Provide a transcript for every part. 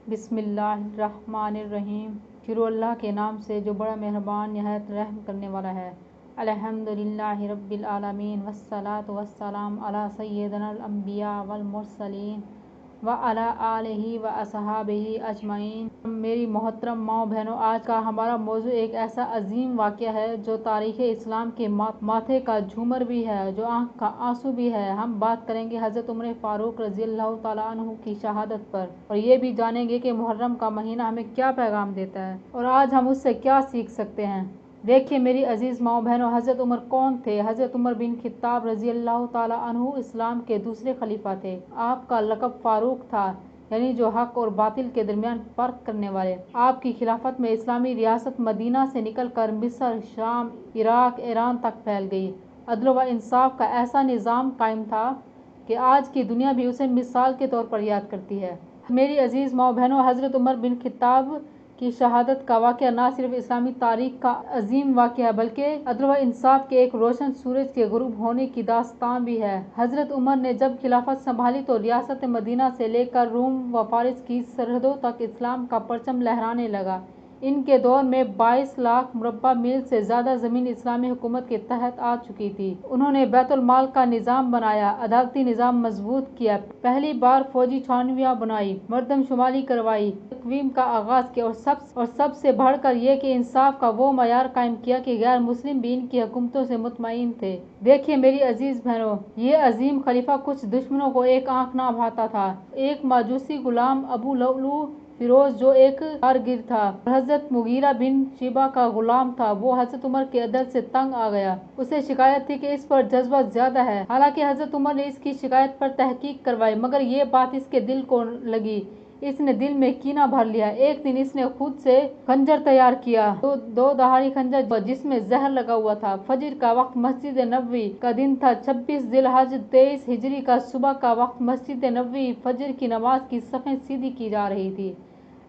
بسم اللہ الرحمن الرحیم۔ شروع اللہ کے نام سے جو بڑا مہربان نہایت رحم کرنے والا ہے۔ الحمدللہ رب العالمین والصلاة والسلام علی سیدنا الانبیاء والمرسلین وعلی آلہ واصحابہ اجمعین۔ میری محترم ماؤں بہنوں، آج کا ہمارا موضوع ایک ایسا عظیم واقعہ ہے جو تاریخ اسلام کے ماتھے کا جھومر بھی ہے، جو آنکھ کا آنسو بھی ہے۔ ہم بات کریں گے حضرت عمر فاروق رضی اللہ تعالیٰ عنہ کی شہادت پر، اور یہ بھی جانیں گے کہ محرم کا مہینہ ہمیں کیا پیغام دیتا ہے اور آج ہم اس سے کیا سیکھ سکتے ہیں۔ دیکھیے میری عزیز ماؤں بہنوں، حضرت عمر کون تھے؟ حضرت عمر بن خطاب رضی اللہ تعالیٰ عنہ اسلام کے دوسرے خلیفہ تھے۔ آپ کا لقب فاروق تھا، یعنی جو حق اور باطل کے درمیان فرق کرنے والے۔ آپ کی خلافت میں اسلامی ریاست مدینہ سے نکل کر مصر، شام، عراق، ایران تک پھیل گئی۔ عدل و انصاف کا ایسا نظام قائم تھا کہ آج کی دنیا بھی اسے مثال کے طور پر یاد کرتی ہے۔ میری عزیز ماؤں بہنوں، حضرت عمر بن خطاب کی شہادت کا واقعہ نہ صرف اسلامی تاریخ کا عظیم واقعہ ہے بلکہ عدل و انصاف کے ایک روشن سورج کے غروب ہونے کی داستان بھی ہے۔ حضرت عمر نے جب خلافت سنبھالی تو ریاست مدینہ سے لے کر روم و فارس کی سرحدوں تک اسلام کا پرچم لہرانے لگا۔ ان کے دور میں 22 لاکھ مربع میل سے زیادہ زمین اسلامی حکومت کے تحت آ چکی تھی۔ انہوں نے بیت المال کا نظام بنایا، عدالتی نظام مضبوط کیا، پہلی بار فوجی چھاؤنیاں بنائی، مردم شماری کروائی، تقویم کا آغاز کیا اور سب سے بڑھ کر یہ کہ انصاف کا وہ معیار قائم کیا کہ غیر مسلم بھی ان کی حکومتوں سے مطمئن تھے۔ دیکھیے میری عزیز بہنوں، یہ عظیم خلیفہ کچھ دشمنوں کو ایک آنکھ نہ بھاتا تھا۔ ایک ماجوسی غلام ابو لؤلؤ فیروز جو ایک کارگر تھا اور حضرت مغیرہ بن شعبہ کا غلام تھا، وہ حضرت عمر کے عدل سے تنگ آ گیا۔ اسے شکایت تھی کہ اس پر جذبہ زیادہ ہے۔ حالانکہ حضرت عمر نے اس کی شکایت پر تحقیق کروائی، مگر یہ بات اس کے دل کو لگی۔ اس نے دل میں کینہ بھر لیا۔ ایک دن اس نے خود سے خنجر تیار کیا، دو دھاری خنجر جس میں زہر لگا ہوا تھا۔ فجر کا وقت مسجد نبوی کا دن تھا، 26 ذی الحجہ 23 ہجری کا صبح کا وقت۔ مسجد نبوی فجر کی نماز کی صفیں سیدھی کی جا رہی تھی۔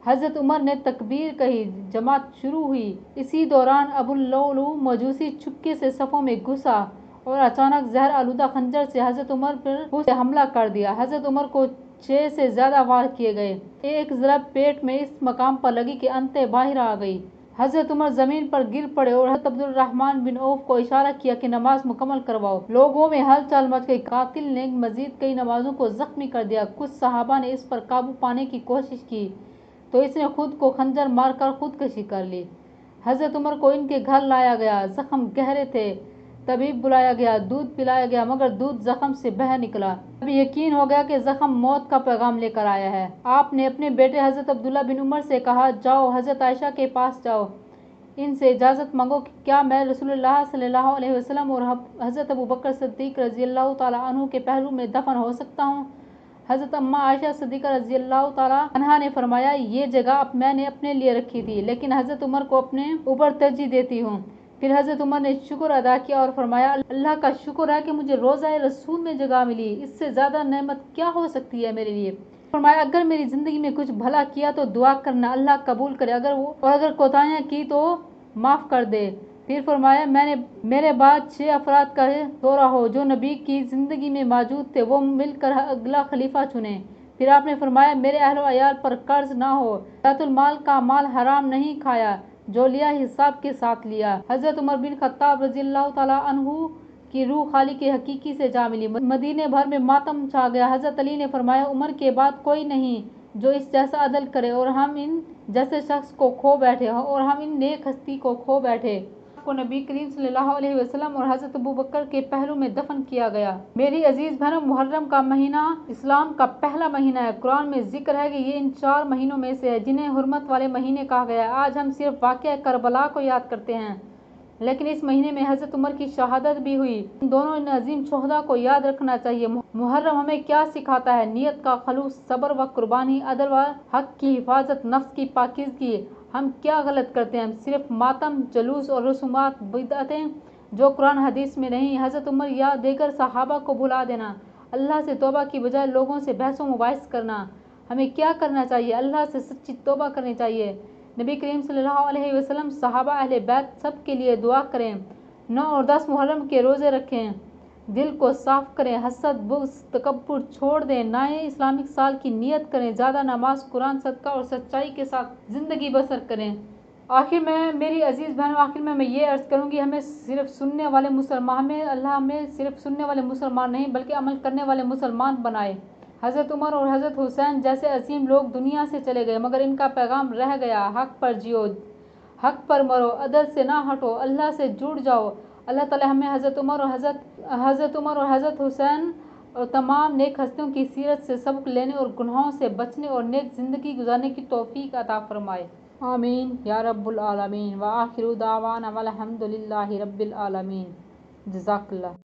حضرت عمر نے تکبیر کہی، جماعت شروع ہوئی۔ اسی دوران ابو لؤلؤ مجوسی چپکے سے صفوں میں گھسا اور اچانک زہر آلودہ خنجر سے حضرت عمر پر حملہ کر دیا۔ حضرت عمر کو 6 سے زیادہ وار کیے گئے۔ ایک ضرب پیٹ میں اس مقام پر لگی کہ انتیں باہر آ گئی۔ حضرت عمر زمین پر گر پڑے اور حضرت عبد الرحمن بن عوف کو اشارہ کیا کہ نماز مکمل کرواؤ۔ لوگوں میں ہلچل مچ گئی۔ قاتل نے مزید کئی نمازیوں کو زخمی کر دیا۔ کچھ صحابہ نے اس پر قابو پانے کی کوشش کی تو اس نے خود کو خنجر مار کر خودکشی کر لی۔ حضرت عمر کو ان کے گھر لایا گیا۔ زخم گہرے تھے، طبیب بلایا گیا، دودھ پلایا گیا، مگر دودھ زخم سے بہہ نکلا۔ اب یقین ہو گیا کہ زخم موت کا پیغام لے کر آیا ہے۔ آپ نے اپنے بیٹے حضرت عبداللہ بن عمر سے کہا، جاؤ حضرت عائشہ کے پاس جاؤ، ان سے اجازت مانگو کہ کیا میں رسول اللہ صلی اللہ علیہ وسلم اور حضرت ابوبکر صدیق رضی اللہ تعالیٰ عنہ کے پہلو میں دفن ہو سکتا ہوں؟ حضرت اماں عائشہ صدیقہ رضی اللہ تعالیٰ عنہا نے فرمایا، یہ جگہ میں نے اپنے لیے رکھی تھی، لیکن حضرت عمر کو اپنے اوپر ترجیح دیتی ہوں۔ پھر حضرت عمر نے شکر ادا کیا اور فرمایا، اللہ کا شکر ہے کہ مجھے روضہ رسول میں جگہ ملی، اس سے زیادہ نعمت کیا ہو سکتی ہے میرے لیے۔ فرمایا، اگر میری زندگی میں کچھ بھلا کیا تو دعا کرنا، اللہ قبول کرے، اگر کوتاہیاں کی تو معاف کر دے۔ پھر فرمایا، میرے بعد 6 افراد کا دورہ ہو جو نبی کی زندگی میں موجود تھے، وہ مل کر اگلا خلیفہ چنیں۔ پھر آپ نے فرمایا، میرے اہل و عیال پر قرض نہ ہو، بیت المال کا مال حرام نہیں کھایا، جو لیا حساب کے ساتھ لیا۔ حضرت عمر بن خطاب رضی اللہ تعالیٰ عنہ کی روح خالق حقیقی سے جا ملی۔ مدینے بھر میں ماتم چھا گیا۔ حضرت علی نے فرمایا، عمر کے بعد کوئی نہیں جو اس جیسا عدل کرے، اور ہم ان جیسے شخص کو کھو بیٹھے، اور ہم ان نیک ہستی کو کھو بیٹھے۔ آپ کو نبی کریم صلی اللہ علیہ وسلم اور حضرت ابوبکر کے پہلو میں دفن کیا گیا۔ میری عزیز بہنوں، محرم کا مہینہ اسلام کا پہلا مہینہ ہے۔ قرآن میں ذکر ہے کہ یہ ان 4 مہینوں میں سے ہے جنہیں حرمت والے مہینے کہا گیا ہے۔ آج ہم صرف واقعہ کربلا کو یاد کرتے ہیں، لیکن اس مہینے میں حضرت عمر کی شہادت بھی ہوئی۔ ان دونوں عظیم شہداء کو یاد رکھنا چاہیے۔ محرم ہمیں کیا سکھاتا ہے؟ نیت کا خلوص، صبر و قربانی، عدل و حق کی حفاظت، نفس کی پاکیزگی۔ ہم کیا غلط کرتے ہیں؟ صرف ماتم، جلوس اور رسومات، بدعتیں جو قرآن حدیث میں نہیں۔ حضرت عمر یا دیگر صحابہ کو بھلا دینا، اللہ سے توبہ کی بجائے لوگوں سے بحث و مباحث کرنا۔ ہمیں کیا کرنا چاہیے؟ اللہ سے سچی توبہ کرنی چاہیے۔ نبی کریم صلی اللہ علیہ وسلم، صحابہ، اہل بیت سب کے لیے دعا کریں۔ 9 اور 10 محرم کے روزے رکھیں۔ دل کو صاف کریں، حسد بغض تکبر چھوڑ دیں، نئے اسلامک سال کی نیت کریں، زیادہ نماز قرآن صدقہ اور سچائی کے ساتھ زندگی بسر کریں۔ آخر میں میری عزیز بہنوں، میں یہ عرض کروں گی، ہمیں صرف سننے والے مسلمان نہیں بلکہ عمل کرنے والے مسلمان بنائے۔ حضرت عمر اور حضرت حسین جیسے عظیم لوگ دنیا سے چلے گئے مگر ان کا پیغام رہ گیا، حق پر جیو، حق پر مرو، عدل سے نہ ہٹو، اللہ سے جڑ جاؤ۔ اللہ تعالی ہمیں حضرت عمر اور حضرت حسین اور تمام نیک ہستیوں کی سیرت سے سبق لینے اور گناہوں سے بچنے اور نیک زندگی گزارنے کی توفیق عطا فرمائے۔ آمین یا رب العالمین۔ وآخر دعوانا والحمد للہ رب العالمین۔ جزاک اللہ۔